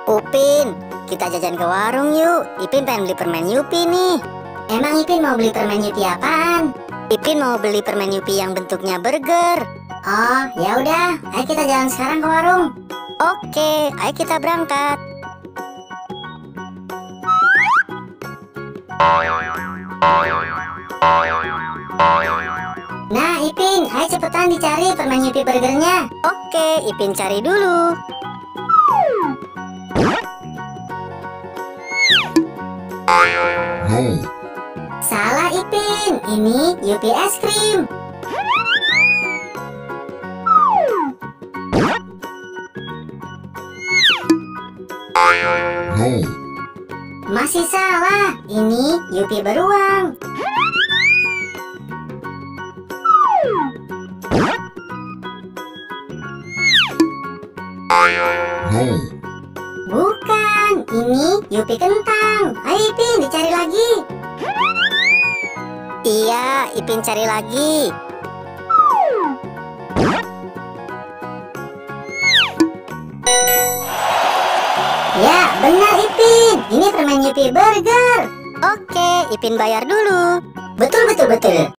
Upin, kita jajan ke warung yuk. Ipin pengen beli permen Yupi nih. Emang Ipin mau beli permen Yupi apaan? Ipin mau beli permen Yupi yang bentuknya burger. Oh, ya udah, ayo kita jalan sekarang ke warung. Oke, ayo kita berangkat. Nah, Ipin, ayo cepetan dicari permen Yupi burgernya. Oke, Ipin cari dulu. No. Salah Ipin, ini Yupi es krim. No. Masih salah, ini Yupi beruang. No. Bukan, ini Yupi kentang. Ayo Ipin, dicari lagi. Iya, Ipin cari lagi. Ya, benar Ipin. Ini permen Yupi burger. Oke, Ipin bayar dulu. Betul, betul, betul.